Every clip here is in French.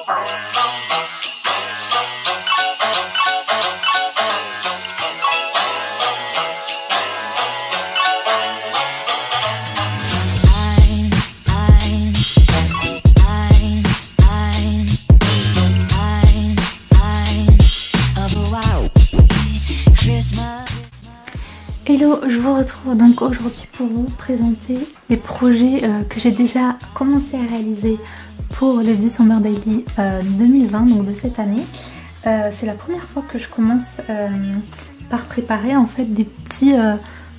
Hello, je vous retrouve donc aujourd'hui pour vous présenter les projets que j'ai déjà commencé à réaliser pour le December Daily 2020, donc de cette année. C'est la première fois que je commence par préparer en fait des petits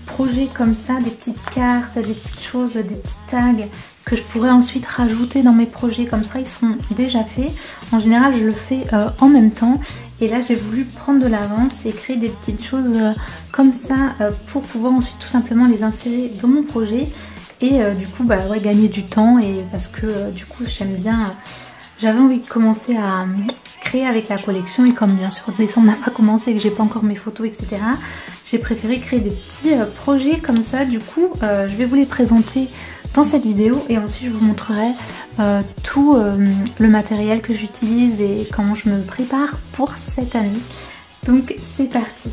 projets comme ça, des petites cartes, des petites choses, des petits tags que je pourrais ensuite rajouter dans mes projets. Comme ça ils sont déjà faits. En général je le fais en même temps. Et là j'ai voulu prendre de l'avance et créer des petites choses comme ça pour pouvoir ensuite tout simplement les insérer dans mon projet. Et du coup ouais, gagner du temps, et parce que du coup j'aime bien, j'avais envie de commencer à créer avec la collection. Et comme bien sûr décembre n'a pas commencé et que j'ai pas encore mes photos etc, j'ai préféré créer des petits projets comme ça. Du coup je vais vous les présenter dans cette vidéo et ensuite je vous montrerai tout le matériel que j'utilise et comment je me prépare pour cette année. Donc c'est parti.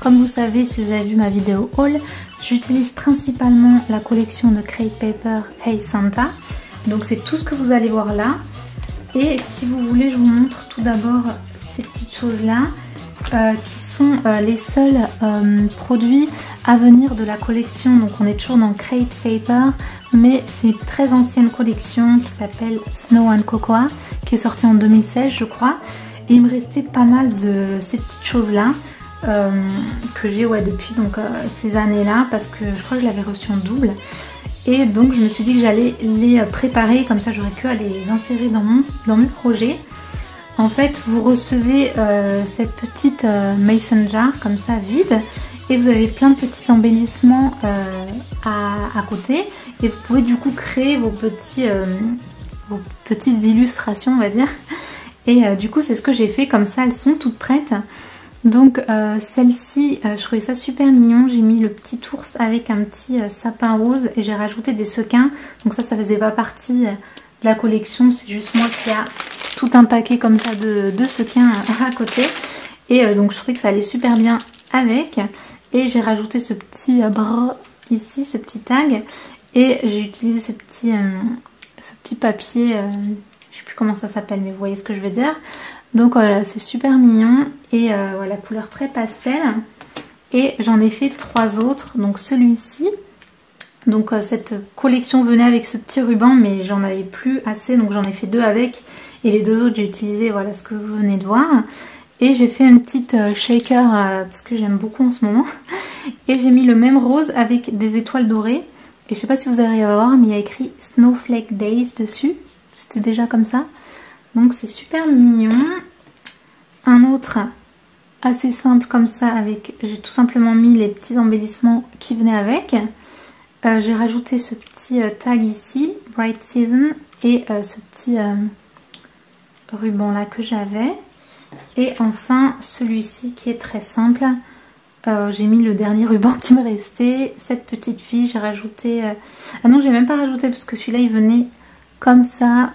Comme vous savez, si vous avez vu ma vidéo haul, j'utilise principalement la collection de Crate Paper Hey Santa. Donc c'est tout ce que vous allez voir là. Et si vous voulez, je vous montre tout d'abord ces petites choses là qui sont les seuls produits à venir de la collection. Donc on est toujours dans Crate Paper, mais c'est une très ancienne collection qui s'appelle Snow and Cocoa, qui est sortie en 2016 je crois. Et il me restait pas mal de ces petites choses là que j'ai depuis donc ces années là, parce que je crois que je l'avais reçu en double. Et donc je me suis dit que j'allais les préparer, comme ça j'aurais que à les insérer dans mes projets. En fait vous recevez cette petite mason jar comme ça vide, et vous avez plein de petits embellissements à côté, et vous pouvez du coup créer vos petites illustrations on va dire. Et du coup c'est ce que j'ai fait, comme ça elles sont toutes prêtes. Donc celle-ci je trouvais ça super mignon, j'ai mis le petit ours avec un petit sapin rose et j'ai rajouté des sequins. Donc ça faisait pas partie de la collection, c'est juste moi qui a tout un paquet comme ça de sequins à côté. Et donc je trouvais que ça allait super bien avec. Et j'ai rajouté ce petit bras ici, ce petit tag. Et j'ai utilisé ce petit papier, je sais plus comment ça s'appelle, mais vous voyez ce que je veux dire. Donc voilà, c'est super mignon. Et voilà, couleur très pastel. Et j'en ai fait 3 autres. Donc celui-ci. Donc cette collection venait avec ce petit ruban, mais j'en avais plus assez, donc j'en ai fait 2 avec. Et les 2 autres j'ai utilisé, voilà ce que vous venez de voir. Et j'ai fait une petite shaker parce que j'aime beaucoup en ce moment. Et j'ai mis le même rose avec des étoiles dorées. Et je sais pas si vous arrivez à voir, mais il y a écrit Snowflake Days dessus. C'était déjà comme ça. Donc c'est super mignon. Un autre assez simple comme ça, avec, j'ai tout simplement mis les petits embellissements qui venaient avec. J'ai rajouté ce petit tag ici, Bright Season, et ce petit ruban là que j'avais. Et enfin celui-ci qui est très simple. J'ai mis le dernier ruban qui me restait, cette petite fille. J'ai rajouté... Ah non, j'ai même pas rajouté parce que celui-là il venait comme ça.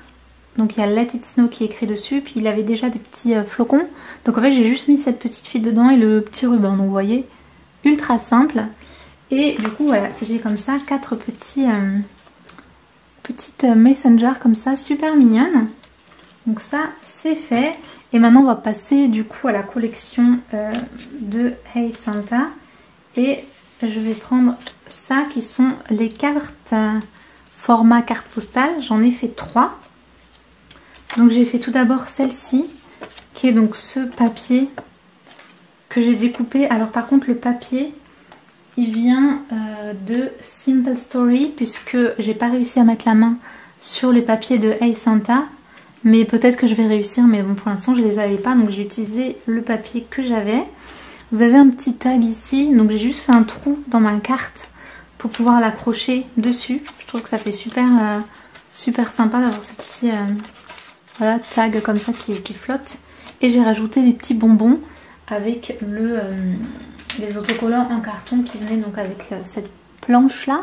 Donc il y a Let It Snow qui est écrit dessus, puis il avait déjà des petits flocons. Donc en fait j'ai juste mis cette petite fille dedans et le petit ruban. Donc vous voyez, ultra simple. Et du coup voilà, j'ai comme ça 4 petites messenger comme ça, super mignonnes. Donc ça c'est fait. Et maintenant on va passer du coup à la collection de Hey Santa. Et je vais prendre ça qui sont les cartes format carte postale. J'en ai fait 3. Donc j'ai fait tout d'abord celle-ci, qui est donc ce papier que j'ai découpé. Alors par contre le papier il vient de Simple Story, puisque j'ai pas réussi à mettre la main sur les papiers de Hey Santa. Mais peut-être que je vais réussir, mais bon pour l'instant je les avais pas, donc j'ai utilisé le papier que j'avais. Vous avez un petit tag ici, donc j'ai juste fait un trou dans ma carte pour pouvoir l'accrocher dessus. Je trouve que ça fait super sympa d'avoir ce petit voilà, tag comme ça qui flotte. Et j'ai rajouté des petits bonbons avec les autocollants en carton qui venaient donc avec cette planche là.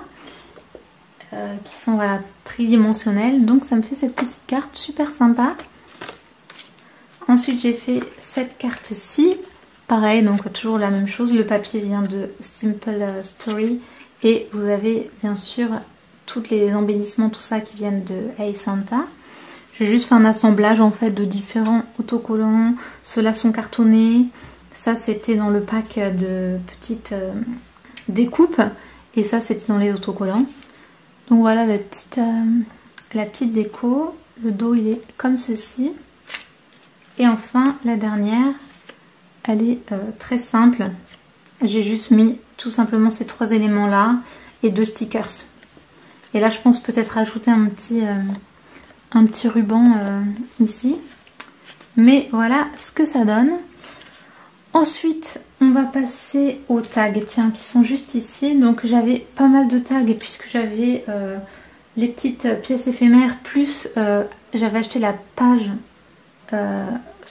Qui sont voilà tridimensionnelles, donc ça me fait cette petite carte super sympa. Ensuite j'ai fait cette carte-ci. Pareil, donc toujours la même chose. Le papier vient de Simple Story. Et vous avez bien sûr tous les embellissements, tout ça qui viennent de Hey Santa. J'ai juste fait un assemblage en fait de différents autocollants. Ceux-là sont cartonnés. Ça c'était dans le pack de petites découpes. Et ça c'était dans les autocollants. Donc voilà la petite déco. Le dos il est comme ceci. Et enfin la dernière, elle est très simple. J'ai juste mis tout simplement ces 3 éléments là et 2 stickers. Et là je pense peut-être rajouter un petit ruban ici. Mais voilà ce que ça donne. Ensuite on va passer aux tags, tiens, qui sont juste ici. Donc j'avais pas mal de tags puisque j'avais les petites pièces éphémères, plus j'avais acheté la page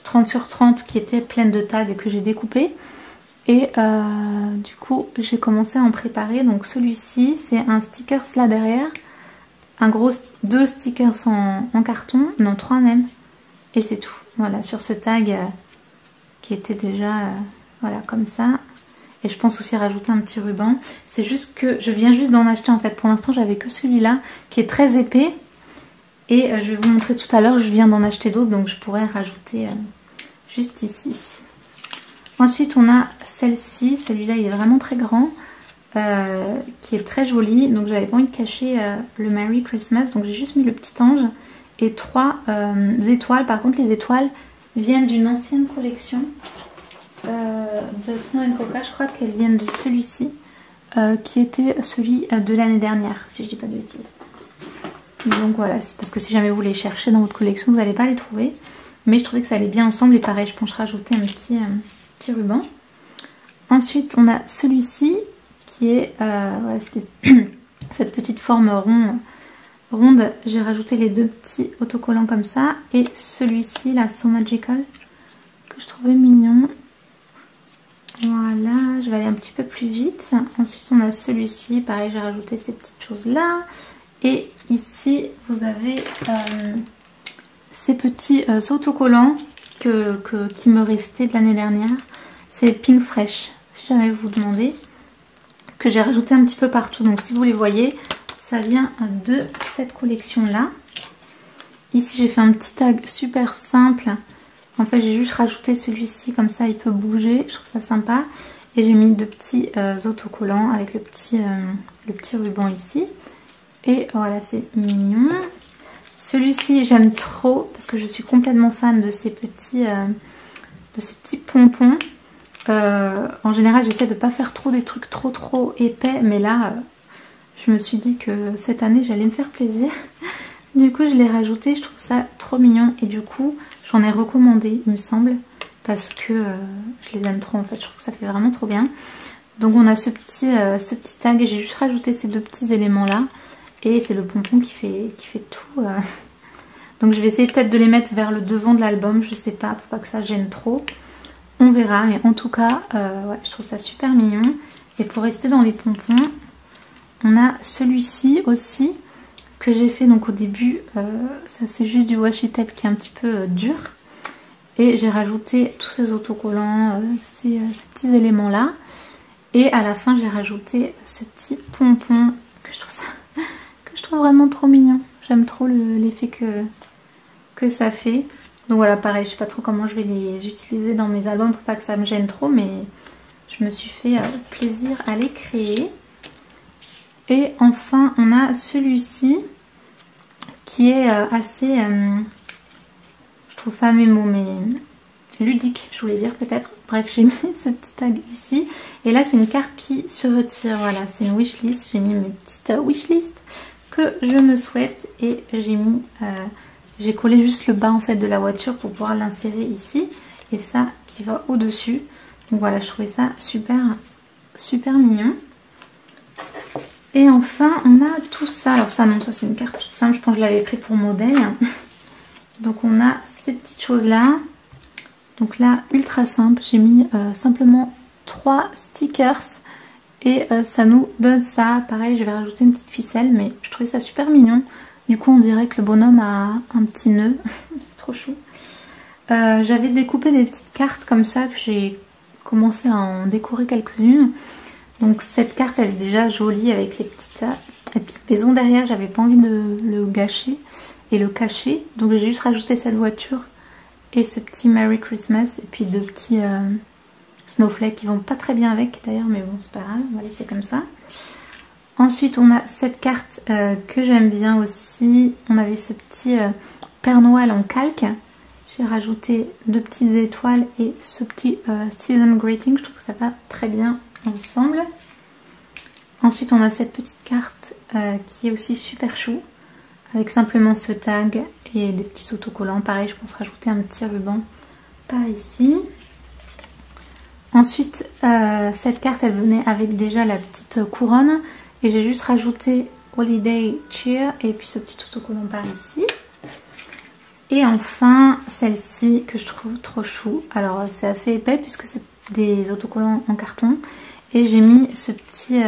30 sur 30 qui était pleine de tags que j'ai découpé. Et du coup j'ai commencé à en préparer. Donc celui-ci c'est un stickers là derrière, un gros 2 stickers en carton, non 3 même, et c'est tout. Voilà, sur ce tag qui était déjà voilà comme ça. Et je pense aussi rajouter un petit ruban. C'est juste que je viens juste d'en acheter en fait. Pour l'instant j'avais que celui-là qui est très épais. Et je vais vous montrer tout à l'heure, je viens d'en acheter d'autres, donc je pourrais rajouter juste ici. Ensuite on a celle-ci, celui-là il est vraiment très grand, qui est très joli. Donc j'avais pas envie de cacher le Merry Christmas, donc j'ai juste mis le petit ange et 3 étoiles. Par contre les étoiles viennent d'une ancienne collection de Snow & Coca, je crois qu'elles viennent de celui-ci, qui était celui de l'année dernière, si je dis pas de bêtises. Donc voilà, c'est parce que si jamais vous les cherchez dans votre collection, vous n'allez pas les trouver. Mais je trouvais que ça allait bien ensemble et pareil, je pense rajouter un petit ruban. Ensuite, on a celui-ci qui est voilà, cette petite forme ronde. J'ai rajouté les 2 petits autocollants comme ça. Et celui-ci, la So Magical, que je trouvais mignon. Voilà, je vais aller un petit peu plus vite. Ensuite, on a celui-ci. Pareil, j'ai rajouté ces petites choses-là. Et ici, vous avez ces petits autocollants qui me restaient de l'année dernière. C'est Pink Fresh, si jamais vous vous demandez, que j'ai rajouté un petit peu partout. Donc si vous les voyez, ça vient de cette collection-là. Ici, j'ai fait un petit tag super simple. En fait, j'ai juste rajouté celui-ci, comme ça, il peut bouger. Je trouve ça sympa. Et j'ai mis 2 petits autocollants avec le petit ruban ici. Et voilà, c'est mignon. Celui-ci, j'aime trop parce que je suis complètement fan de ces petits pompons. En général, j'essaie de ne pas faire trop des trucs trop épais. Mais là, je me suis dit que cette année, j'allais me faire plaisir. Du coup, je l'ai rajouté. Je trouve ça trop mignon. Et du coup, j'en ai recommandé, il me semble. Parce que je les aime trop, en fait. Je trouve que ça fait vraiment trop bien. Donc, on a ce petit tag. Et j'ai juste rajouté ces 2 petits éléments-là. Et c'est le pompon qui fait tout. Donc je vais essayer peut-être de les mettre vers le devant de l'album, je sais pas, pour pas que ça gêne trop. On verra, mais en tout cas, ouais, je trouve ça super mignon. Et pour rester dans les pompons, on a celui-ci aussi, que j'ai fait donc au début. Ça c'est juste du washi tape qui est un petit peu dur. Et j'ai rajouté tous ces autocollants, ces petits éléments là. Et à la fin j'ai rajouté ce petit pompon que je trouve vraiment trop mignon. J'aime trop l'effet que ça fait. Donc voilà, pareil, je sais pas trop comment je vais les utiliser dans mes albums pour pas que ça me gêne trop, mais je me suis fait plaisir à les créer. Et enfin, on a celui-ci qui est assez, je trouve pas mes mots, mais ludique, je voulais dire peut-être. Bref, j'ai mis ce petit tag ici. Et là, c'est une carte qui se retire. Voilà, c'est une wishlist. J'ai mis mes petites wishlists que je me souhaite. Et j'ai mis... j'ai collé juste le bas en fait de la voiture pour pouvoir l'insérer ici. Et ça qui va au-dessus. Donc voilà, je trouvais ça super mignon. Et enfin, on a tout ça. Alors ça, non, ça c'est une carte toute simple. Je pense que je l'avais pris pour modèle. Donc on a ces petites choses-là. Donc là, ultra simple. J'ai mis simplement 3 stickers. Et ça nous donne ça. Pareil, je vais rajouter une petite ficelle. Mais je trouvais ça super mignon. Du coup, on dirait que le bonhomme a un petit nœud. C'est trop chou. J'avais découpé des petites cartes comme ça que j'ai commencé à en décorer quelques-unes. Donc cette carte elle est déjà jolie avec les petites maisons derrière. J'avais pas envie de le gâcher et le cacher. Donc j'ai juste rajouté cette voiture et ce petit Merry Christmas et puis deux petits snowflakes qui vont pas très bien avec d'ailleurs, mais bon c'est pas grave, on va laisser comme ça. Ensuite on a cette carte que j'aime bien aussi. On avait ce petit Père Noël en calque. J'ai rajouté deux petites étoiles et ce petit Season Greeting. Je trouve que ça va très bien ensemble. Ensuite on a cette petite carte qui est aussi super chou, avec simplement ce tag et des petits autocollants. Pareil, je pense rajouter un petit ruban par ici. Ensuite cette carte elle venait avec déjà la petite couronne et j'ai juste rajouté Holiday Cheer et puis ce petit autocollant par ici. Et enfin celle-ci que je trouve trop chou. Alors c'est assez épais puisque c'est des autocollants en carton. Et j'ai mis ce petit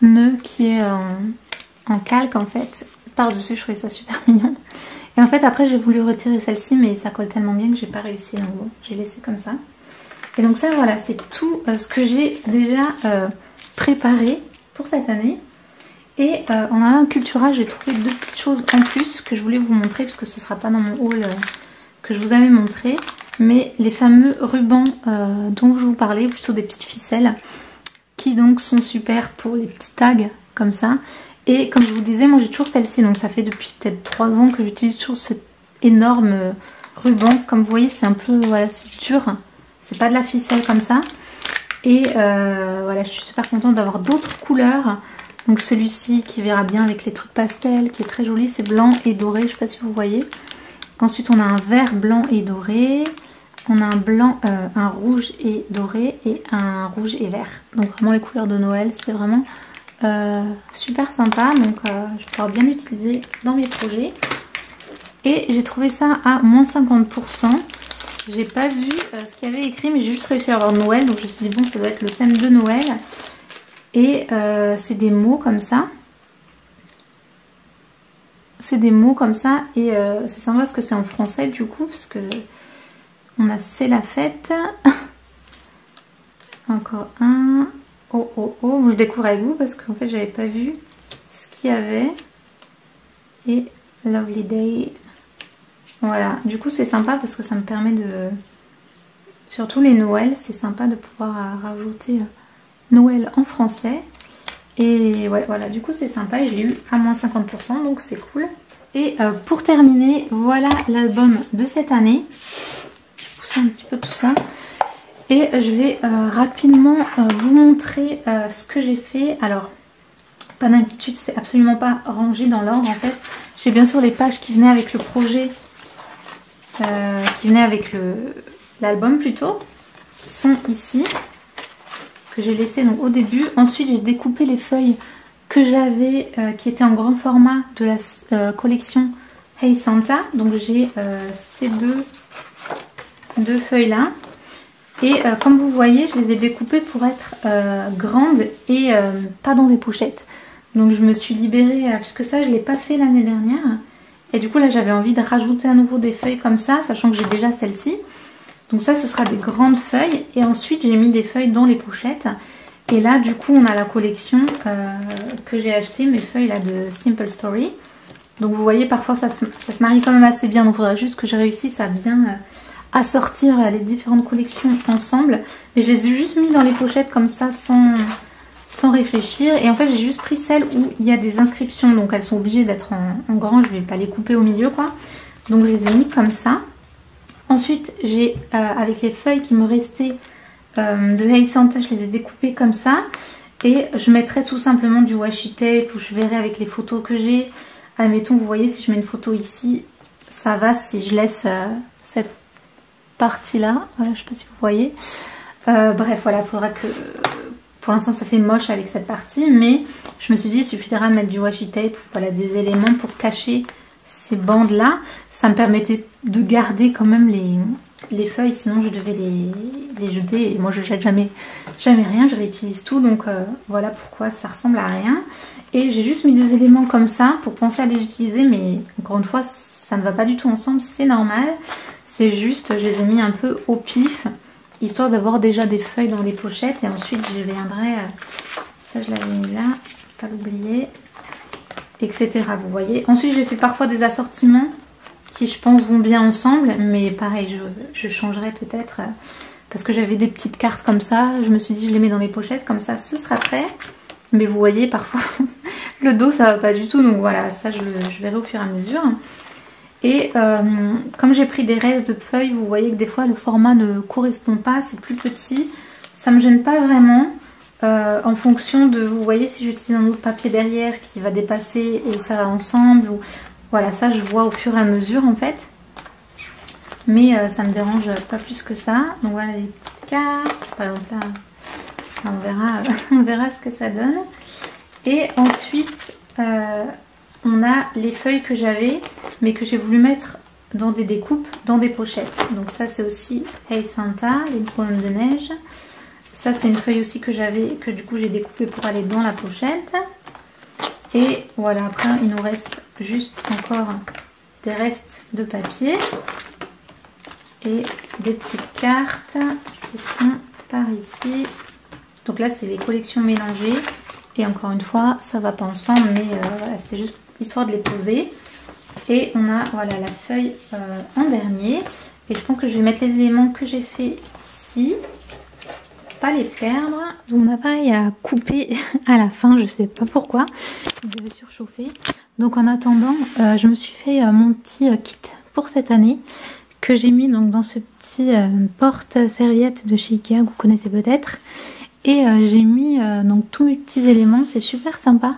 nœud qui est en calque en fait par dessus. Je trouvais ça super mignon. Et en fait après j'ai voulu retirer celle-ci mais ça colle tellement bien que j'ai pas réussi. Donc bon, j'ai laissé comme ça. Et donc ça voilà, c'est tout ce que j'ai déjà préparé pour cette année. Et en allant à Cultura, j'ai trouvé deux petites choses en plus que je voulais vous montrer puisque ce ne sera pas dans mon haul que je vous avais montré. Mais les fameux rubans dont je vous parlais, plutôt des petites ficelles qui donc sont super pour les petits tags comme ça. Et comme je vous disais, moi j'ai toujours celle-ci, donc ça fait depuis peut-être 3 ans que j'utilise toujours ce énorme ruban. Comme vous voyez, c'est un peu, voilà, c'est dur, c'est pas de la ficelle comme ça. Et voilà, je suis super contente d'avoir d'autres couleurs. Donc celui-ci qui verra bien avec les trucs pastels, qui est très joli, c'est blanc et doré, je sais pas si vous voyez. Ensuite on a un vert, blanc et doré. On a un blanc, un rouge et doré et un rouge et vert. Donc vraiment les couleurs de Noël, c'est vraiment super sympa. Donc je pourrais bien l'utiliser dans mes projets. Et j'ai trouvé ça à moins 50%. J'ai pas vu ce qu'il y avait écrit, mais j'ai juste réussi à avoir Noël. Donc je me suis dit bon, ça doit être le thème de Noël. Et c'est des mots comme ça. C'est des mots comme ça. Et c'est sympa parce que c'est en français du coup. Parce que on a c'est la fête. Encore un. Oh oh oh. Je découvre avec vous parce qu'en fait j'avais pas vu ce qu'il y avait. Et Lovely Day. Voilà. Du coup c'est sympa parce que ça me permet de... Surtout les Noëls, c'est sympa de pouvoir rajouter... Noël en français. Et ouais voilà, du coup c'est sympa et je l'ai eu à moins 50%, donc c'est cool. Et pour terminer, voilà l'album de cette année. Je vais pousser un petit peu tout ça. Et je vais rapidement vous montrer ce que j'ai fait. Alors, pas d'inquiétude, c'est absolument pas rangé dans l'ordre en fait. J'ai bien sûr les pages qui venaient avec le projet, qui venaient avec l'album plutôt, qui sont ici. Que j'ai laissé donc au début. Ensuite j'ai découpé les feuilles que j'avais qui étaient en grand format de la collection Hey Santa. Donc j'ai ces deux feuilles là et comme vous voyez je les ai découpées pour être grandes et pas dans des pochettes. Donc je me suis libérée puisque ça je l'ai pas fait l'année dernière et du coup là j'avais envie de rajouter à nouveau des feuilles comme ça, sachant que j'ai déjà celle-ci. Donc ça ce sera des grandes feuilles et ensuite j'ai mis des feuilles dans les pochettes. Et là du coup on a la collection que j'ai acheté, mes feuilles là de Simple Story. Donc vous voyez parfois ça se marie quand même assez bien. Donc il faudra juste que je réussisse à bien assortir les différentes collections ensemble. Mais je les ai juste mis dans les pochettes comme ça sans réfléchir. Et en fait j'ai juste pris celles où il y a des inscriptions. Donc elles sont obligées d'être en grand, je vais pas les couper au milieu quoi. Donc je les ai mis comme ça. Ensuite, j'ai avec les feuilles qui me restaient de Hey Santa, je les ai découpées comme ça. Et je mettrai tout simplement du washi tape ou je verrai avec les photos que j'ai. Admettons, vous voyez, si je mets une photo ici, ça va si je laisse cette partie-là. Voilà, je sais pas si vous voyez. Bref, voilà, il faudra que... Pour l'instant, ça fait moche avec cette partie. Mais je me suis dit, il suffira de mettre du washi tape ou voilà, des éléments pour cacher ces bandes là. Ça me permettait de garder quand même les feuilles, sinon je devais les jeter et moi je jette jamais rien, je réutilise tout. Donc voilà pourquoi ça ressemble à rien. Et j'ai juste mis des éléments comme ça pour penser à les utiliser, mais encore une fois ça ne va pas du tout ensemble, c'est normal. C'est juste, je les ai mis un peu au pif, histoire d'avoir déjà des feuilles dans les pochettes. Et ensuite, je viendrai, ça je l'avais mis là, pas l'oublier, etc. Vous voyez. Ensuite, j'ai fait parfois des assortiments qui, je pense, vont bien ensemble. Mais pareil, je changerai peut-être, parce que j'avais des petites cartes comme ça. Je me suis dit, je les mets dans les pochettes, comme ça, ce sera prêt. Mais vous voyez, parfois, le dos, ça va pas du tout. Donc voilà, ça, je verrai au fur et à mesure. Et comme j'ai pris des restes de feuilles, vous voyez que des fois le format ne correspond pas, c'est plus petit. Ça me gêne pas vraiment en fonction de, vous voyez, si j'utilise un autre papier derrière qui va dépasser et ça va ensemble. Ou, voilà, ça je vois au fur et à mesure en fait. Mais ça me dérange pas plus que ça. Donc voilà les petites cartes. Par exemple là, on verra ce que ça donne. Et ensuite... on a les feuilles que j'avais, mais que j'ai voulu mettre dans des découpes, dans des pochettes. Donc ça c'est aussi Hey Santa, les bonhommes de neige. Ça c'est une feuille aussi que j'avais, que du coup j'ai découpé pour aller dans la pochette. Et voilà, après il nous reste juste encore des restes de papier. Et des petites cartes qui sont par ici. Donc là c'est les collections mélangées. Et encore une fois, ça va pas ensemble, mais voilà, c'était juste histoire de les poser. Et on a voilà la feuille en dernier. Et je pense que je vais mettre les éléments que j'ai fait ici. Pas les perdre. Donc mon appareil a coupé à la fin, je sais pas pourquoi. Il devait surchauffer. Donc en attendant, je me suis fait mon petit kit pour cette année. Que j'ai mis donc dans ce petit porte-serviette de chez Ikea, que vous connaissez peut-être. Et j'ai mis donc tous mes petits éléments, c'est super sympa.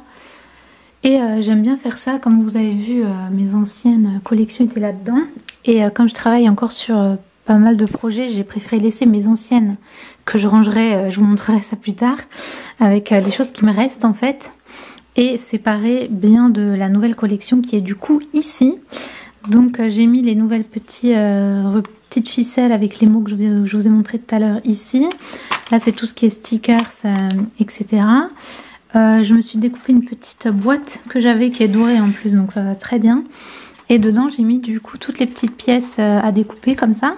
Et j'aime bien faire ça, comme vous avez vu, mes anciennes collections étaient là-dedans. Et comme je travaille encore sur pas mal de projets, j'ai préféré laisser mes anciennes que je rangerai, je vous montrerai ça plus tard, avec les choses qui me restent en fait. Et séparer bien de la nouvelle collection qui est du coup ici. Donc j'ai mis les nouvelles petites ficelles avec les mots que je vous ai montré tout à l'heure ici. Là c'est tout ce qui est stickers, etc. Je me suis découpé une petite boîte que j'avais qui est dorée en plus, donc ça va très bien. Et dedans j'ai mis du coup toutes les petites pièces à découper comme ça.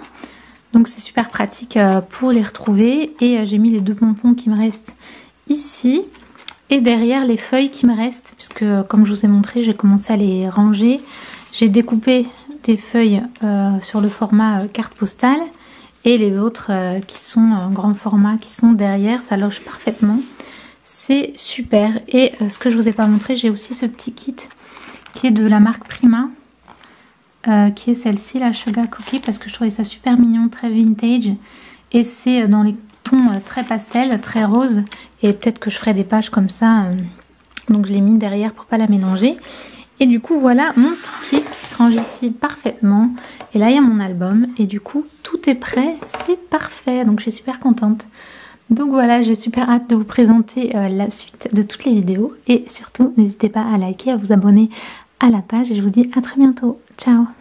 Donc c'est super pratique pour les retrouver. Et j'ai mis les 2 pompons qui me restent ici. Et derrière les feuilles qui me restent, puisque comme je vous ai montré, j'ai commencé à les ranger. J'ai découpé des feuilles sur le format carte postale. Et les autres qui sont en grand format, qui sont derrière, ça loge parfaitement. C'est super. Et ce que je vous ai pas montré, j'ai aussi ce petit kit qui est de la marque Prima. Qui est celle-ci, la Sugar Cookie, parce que je trouvais ça super mignon, très vintage. Et c'est dans les tons très pastel, très rose. Et peut-être que je ferai des pages comme ça. Donc je l'ai mis derrière pour pas la mélanger. Et du coup voilà mon petit kit qui se range ici parfaitement. Et là il y a mon album. Et du coup tout est prêt, c'est parfait. Donc je suis super contente. Donc voilà, j'ai super hâte de vous présenter la suite de toutes les vidéos. Et surtout n'hésitez pas à liker, à vous abonner à la page. Et je vous dis à très bientôt. Ciao!